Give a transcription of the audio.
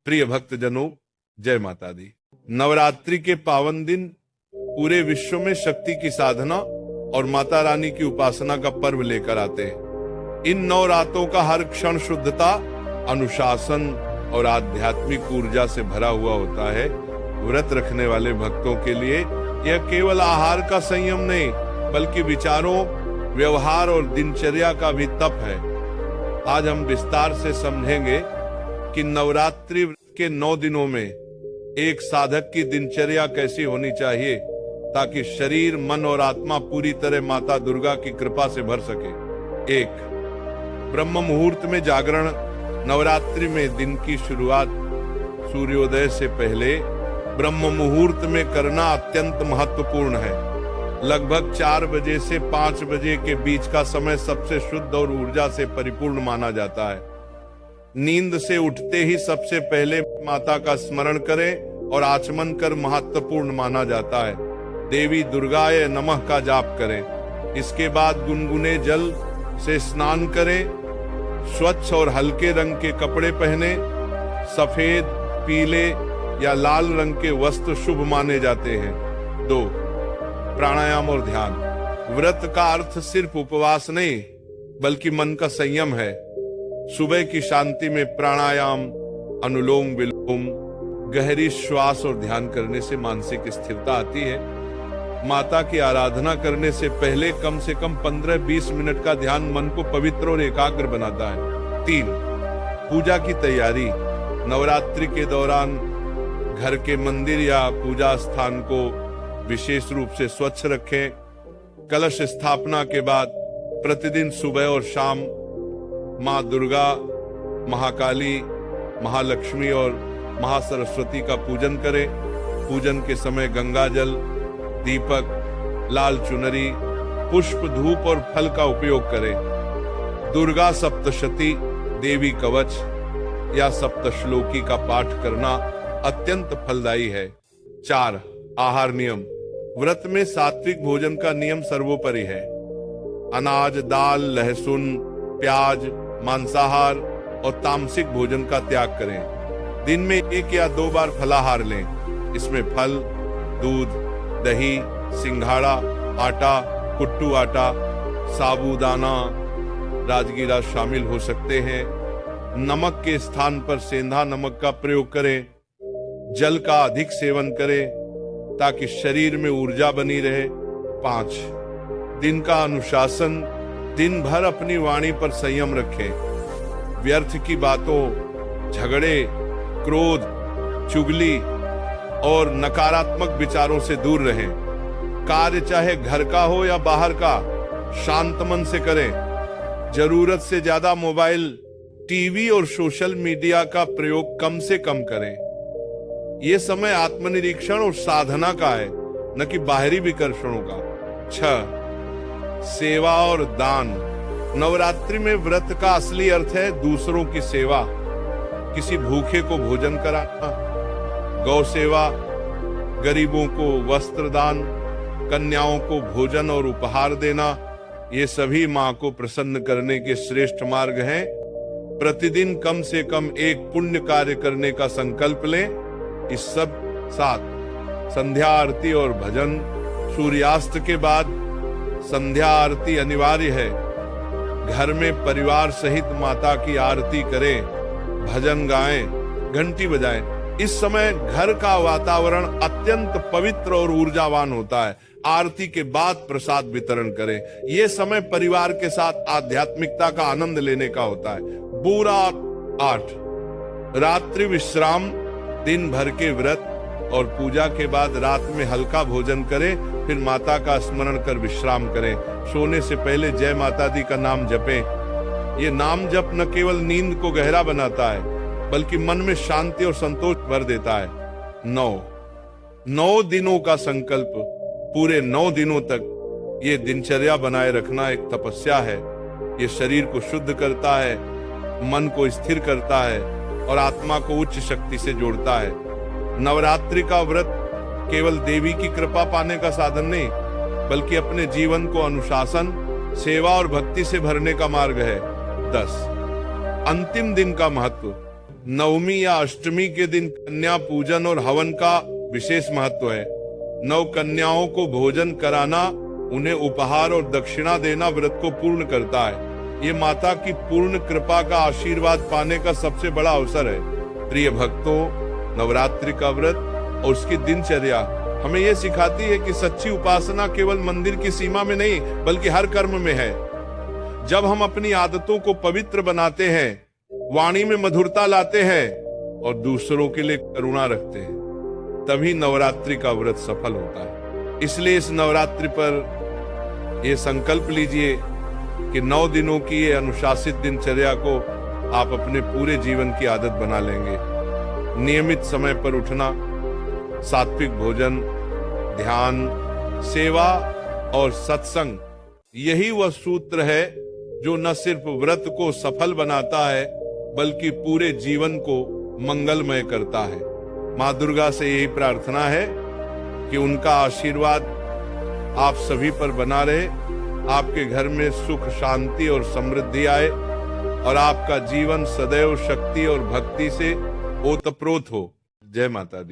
प्रिय भक्तजनों, जय माता दी। नवरात्रि के पावन दिन पूरे विश्व में शक्ति की साधना और माता रानी की उपासना का पर्व लेकर आते हैं। इन 9 रातों का हर क्षण शुद्धता, अनुशासन और आध्यात्मिक ऊर्जा से भरा हुआ होता है। व्रत रखने वाले भक्तों के लिए यह केवल आहार का संयम नहीं, बल्कि विचारों, व्यवहार और दिनचर्या का भी तप है। आज हम विस्तार से समझेंगे कि नवरात्रि के 9 दिनों में एक साधक की दिनचर्या कैसी होनी चाहिए ताकि शरीर, मन और आत्मा पूरी तरह माता दुर्गा की कृपा से भर सके। 1. ब्रह्म मुहूर्त में जागरण। नवरात्रि में दिन की शुरुआत सूर्योदय से पहले ब्रह्म मुहूर्त में करना अत्यंत महत्वपूर्ण है। लगभग 4 बजे से 5 बजे के बीच का समय सबसे शुद्ध और ऊर्जा से परिपूर्ण माना जाता है। नींद से उठते ही सबसे पहले माता का स्मरण करें और आचमन कर महत्वपूर्ण माना जाता है। देवी दुर्गाय नमः का जाप करें। इसके बाद गुनगुने जल से स्नान करें। स्वच्छ और हल्के रंग के कपड़े पहने। सफेद, पीले या लाल रंग के वस्त्र शुभ माने जाते हैं। 2. प्राणायाम और ध्यान। व्रत का अर्थ सिर्फ उपवास नहीं, बल्कि मन का संयम है। सुबह की शांति में प्राणायाम, अनुलोम विलोम, गहरी श्वास और ध्यान करने से मानसिक स्थिरता आती है। माता की आराधना करने से पहले कम से कम 15-20 मिनट का ध्यान मन को पवित्र और एकाग्र बनाता है। 3. पूजा की तैयारी। नवरात्रि के दौरान घर के मंदिर या पूजा स्थान को विशेष रूप से स्वच्छ रखें। कलश स्थापना के बाद प्रतिदिन सुबह और शाम माँ दुर्गा, महाकाली, महालक्ष्मी और महासरस्वती का पूजन करें। पूजन के समय गंगा जल, दीपक, लाल चुनरी, पुष्प, धूप और फल का उपयोग करें। दुर्गा सप्तशती, देवी कवच या सप्तश्लोकी का पाठ करना अत्यंत फलदायी है। 4. आहार नियम। व्रत में सात्विक भोजन का नियम सर्वोपरि है। अनाज, दाल, लहसुन, प्याज, मांसाहार और तामसिक भोजन का त्याग करें। दिन में 1 या 2 बार फलाहार लें। इसमें फल, दूध, दही, सिंघाड़ा, आटा, कुट्टू आटा, साबूदाना, राजगीरा शामिल हो सकते हैं। नमक के स्थान पर सेंधा नमक का प्रयोग करें। जल का अधिक सेवन करें ताकि शरीर में ऊर्जा बनी रहे। 5. दिन का अनुशासन। दिन भर अपनी वाणी पर संयम रखें। व्यर्थ की बातों, झगड़े, क्रोध, चुगली और नकारात्मक विचारों से दूर रहें। कार्य चाहे घर का हो या बाहर का, शांत मन से करें। जरूरत से ज्यादा मोबाइल, टीवी और सोशल मीडिया का प्रयोग कम से कम करें। ये समय आत्मनिरीक्षण और साधना का है, न कि बाहरी विकर्षणों का। 6. सेवा और दान। नवरात्रि में व्रत का असली अर्थ है दूसरों की सेवा। किसी भूखे को भोजन कराना, गौ सेवा, गरीबों को वस्त्र दान, कन्याओं को भोजन और उपहार देना, ये सभी मां को प्रसन्न करने के श्रेष्ठ मार्ग हैं। प्रतिदिन कम से कम एक पुण्य कार्य करने का संकल्प लें। इस सब साथ संध्या आरती और भजन। सूर्यास्त के बाद संध्या आरती अनिवार्य है। घर में परिवार सहित माता की आरती करें, भजन गाएं, घंटी बजाएं। इस समय घर का वातावरण अत्यंत पवित्र और ऊर्जावान होता है। आरती के बाद प्रसाद वितरण करें। यह समय परिवार के साथ आध्यात्मिकता का आनंद लेने का होता है। पूरा 8. रात्रि विश्राम। दिन भर के व्रत और पूजा के बाद रात में हल्का भोजन करें, फिर माता का स्मरण कर विश्राम करें। सोने से पहले जय माता दी का नाम जपें। ये नाम जप न केवल नींद को गहरा बनाता है, बल्कि मन में शांति और संतोष भर देता है। 9 दिनों का संकल्प। पूरे 9 दिनों तक ये दिनचर्या बनाए रखना एक तपस्या है। ये शरीर को शुद्ध करता है, मन को स्थिर करता है और आत्मा को उच्च शक्ति से जोड़ता है। नवरात्रि का व्रत केवल देवी की कृपा पाने का साधन नहीं, बल्कि अपने जीवन को अनुशासन, सेवा और भक्ति से भरने का मार्ग है। 10. अंतिम दिन का महत्व। नवमी या अष्टमी के दिन कन्या पूजन और हवन का विशेष महत्व है। नव कन्याओं को भोजन कराना, उन्हें उपहार और दक्षिणा देना व्रत को पूर्ण करता है। ये माता की पूर्ण कृपा का आशीर्वाद पाने का सबसे बड़ा अवसर है। प्रिय भक्तों, नवरात्रि का व्रत और उसकी दिनचर्या हमें यह सिखाती है कि सच्ची उपासना केवल मंदिर की सीमा में नहीं बल्कि हर कर्म में है। जब हम अपनी आदतों को पवित्र बनाते हैं, वाणी में मधुरता लाते हैं और दूसरों के लिए करुणा रखते हैं, तभी नवरात्रि का व्रत सफल होता है। इसलिए इस नवरात्रि पर ये संकल्प लीजिए कि 9 दिनों की ये अनुशासित दिनचर्या को आप अपने पूरे जीवन की आदत बना लेंगे। नियमित समय पर उठना, सात्विक भोजन, ध्यान, सेवा और सत्संग, यही वह सूत्र है जो न सिर्फ व्रत को सफल बनाता है बल्कि पूरे जीवन को मंगलमय करता है। माँ दुर्गा से यही प्रार्थना है कि उनका आशीर्वाद आप सभी पर बना रहे, आपके घर में सुख, शांति और समृद्धि आए और आपका जीवन सदैव शक्ति और भक्ति से ओतप्रोत हो। जय माता दी।